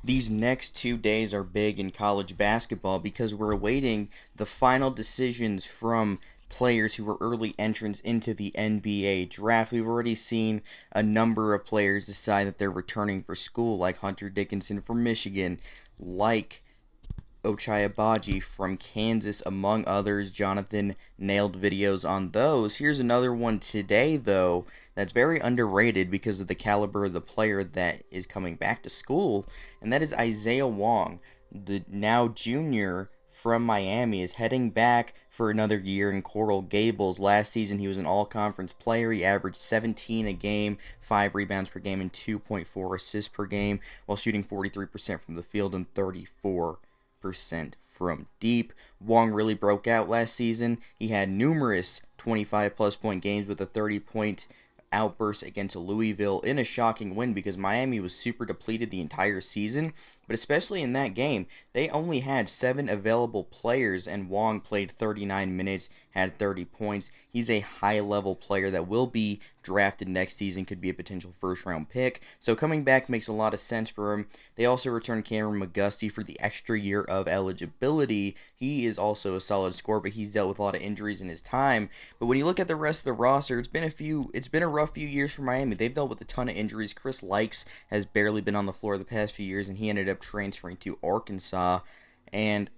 These next 2 days are big in college basketball because we're awaiting the final decisions from players who were early entrants into the NBA draft. We've already seen a number of players decide that they're returning for school, like Hunter Dickinson from Michigan, like Ochai Agbaji from Kansas, among others. Jonathan nailed videos on those. Here's another one today, though, that's very underrated because of the caliber of the player that is coming back to school, and that is Isaiah Wong, the now junior from Miami, is heading back for another year in Coral Gables. Last season, he was an all-conference player. He averaged 17 a game, 5 rebounds per game, and 2.4 assists per game, while shooting 43% from the field and 34% from deep. Wong really broke out last season. He had numerous 25 plus point games with a 30-point outburst against Louisville in a shocking win because Miami was super depleted the entire season, but especially in that game, they only had 7 available players and Wong played 39 minutes, had 30 points. He's a high-level player that will be drafted next season, could be a potential first-round pick, so coming back makes a lot of sense for him. They also returned Cameron McGusty for the extra year of eligibility. He is also a solid scorer, but he's dealt with a lot of injuries in his time. But when you look at the rest of the roster, it's been a rough few years for Miami. They've dealt with a ton of injuries. Chris Likes has barely been on the floor the past few years, and he ended up transferring to Arkansas. And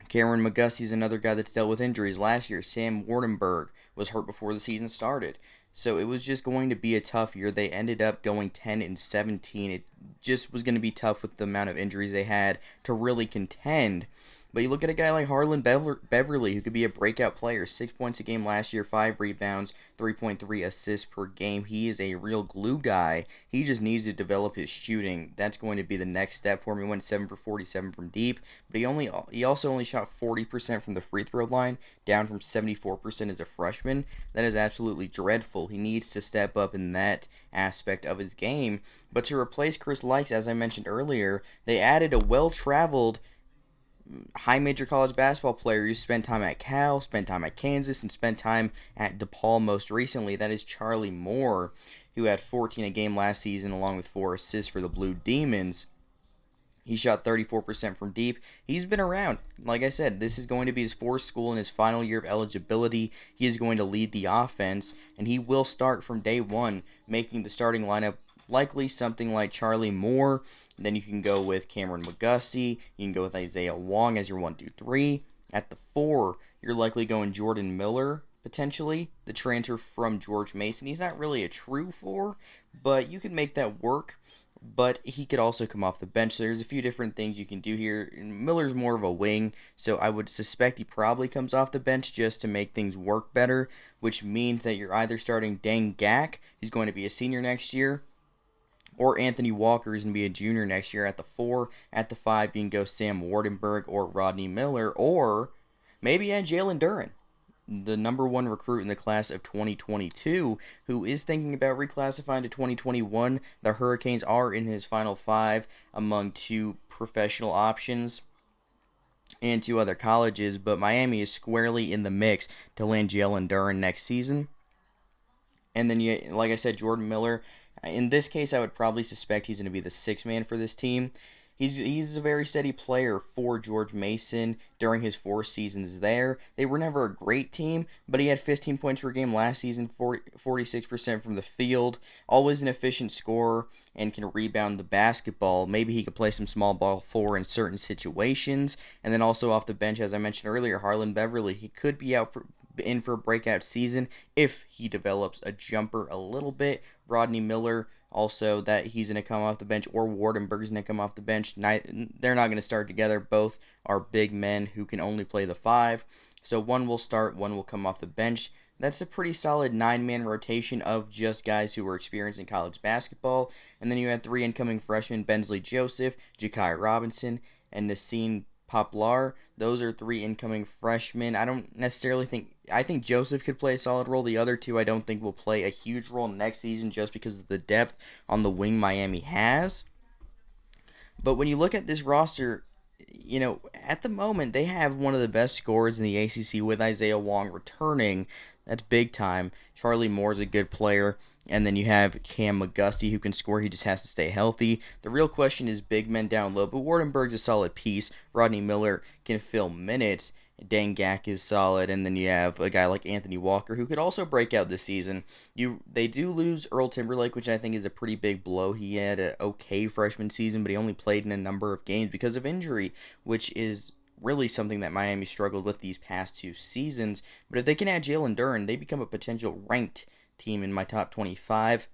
Cameron McGusty is another guy that's dealt with injuries. Last year, Sam Wardenberg was hurt before the season started. So it was just going to be a tough year. They ended up going 10-17. It just was going to be tough with the amount of injuries they had to really contend. But you look at a guy like Harlan Beverly, who could be a breakout player. 6 points a game last year, 5 rebounds, 3.3 assists per game. He is a real glue guy. He just needs to develop his shooting. That's going to be the next step for him. He went 7 for 47 from deep, but he also only shot 40% from the free throw line, down from 74% as a freshman. That is absolutely dreadful. He needs to step up in that aspect of his game. But to replace Chris Likes, as I mentioned earlier, they added a well-traveled high major college basketball player who spent time at Cal, spent time at Kansas, and spent time at DePaul most recently. That is Charlie Moore, who had 14 a game last season along with 4 assists for the Blue Demons. He shot 34% from deep. He's been around. Like I said, this is going to be his fourth school in his final year of eligibility. He is going to lead the offense, and he will start from day one, making the starting lineup likely something like Charlie Moore. Then you can go with Cameron McGusty. You can go with Isaiah Wong as your 1, 2, 3. At the 4, you're likely going Jordan Miller, potentially, the transfer from George Mason. He's not really a true 4, but you can make that work. But he could also come off the bench. So there's a few different things you can do here. Miller's more of a wing, so I would suspect he probably comes off the bench just to make things work better, which means that you're either starting Deng Gak, who's going to be a senior next year, or Anthony Walker is going to be a junior next year at the 4. At the 5, you can go Sam Wardenberg or Rodney Miller, or maybe add Jalen Duren, the number 1 recruit in the class of 2022, who is thinking about reclassifying to 2021. The Hurricanes are in his final 5 among 2 professional options and 2 other colleges, but Miami is squarely in the mix to land Jalen Duren next season. And then, like I said, Jordan Miller. In this case, I would probably suspect he's going to be the 6th man for this team. He's a very steady player for George Mason during his 4 seasons there. They were never a great team, but he had 15 points per game last season, 46% from the field, always an efficient scorer, and can rebound the basketball. Maybe he could play some small ball 4 in certain situations. And then also off the bench, as I mentioned earlier, Harlan Beverly. He could be in for a breakout season if he develops a jumper a little bit. Rodney Miller, also, that he's going to come off the bench, or Wardenberg's going to come off the bench. They're not going to start together. Both are big men who can only play the 5. So one will start, one will come off the bench. That's a pretty solid 9-man rotation of just guys who were experienced in college basketball. And then you had 3 incoming freshmen, Bensley Joseph, Ja'Kai Robinson, and Nassim Poplar. Those are 3 incoming freshmen. I think Joseph could play a solid role. The other 2 I don't think will play a huge role next season just because of the depth on the wing Miami has. But when you look at this roster, at the moment they have one of the best scorers in the ACC with Isaiah Wong returning. That's big time. Charlie Moore's a good player. And then you have Cam McGusty, who can score. He just has to stay healthy. The real question is big men down low, but Wardenberg's a solid piece. Rodney Miller can fill minutes. Dangak is solid, and then you have a guy like Anthony Walker, who could also break out this season. They do lose Earl Timberlake, which I think is a pretty big blow. He had an okay freshman season, but he only played in a number of games because of injury, which is really something that Miami struggled with these past 2 seasons. But if they can add Jalen Duren, they become a potential ranked team in my top 25.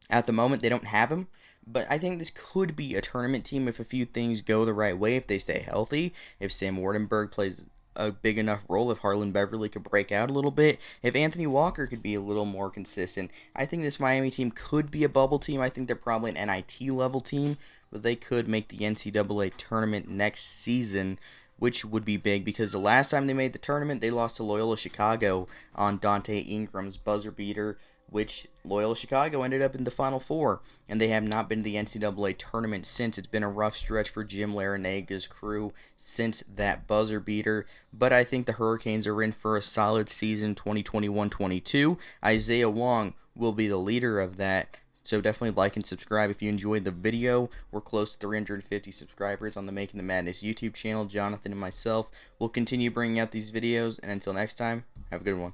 At the moment, they don't have him, but I think this could be a tournament team if a few things go the right way, if they stay healthy, if Sam Wardenberg plays a big enough role, if Harlan Beverly could break out a little bit, if Anthony Walker could be a little more consistent. I think this Miami team could be a bubble team. I think they're probably an NIT level team, but they could make the NCAA tournament next season, which would be big because the last time they made the tournament, they lost to Loyola Chicago on Dante Ingram's buzzer beater, which Loyola Chicago ended up in the Final Four, and they have not been to the NCAA tournament since. It's been a rough stretch for Jim Larinaga's crew since that buzzer beater, but I think the Hurricanes are in for a solid season 2021-22. Isaiah Wong will be the leader of that. So definitely like and subscribe if you enjoyed the video. We're close to 350 subscribers on the Making the Madness YouTube channel. Jonathan and myself will continue bringing out these videos. And until next time, have a good one.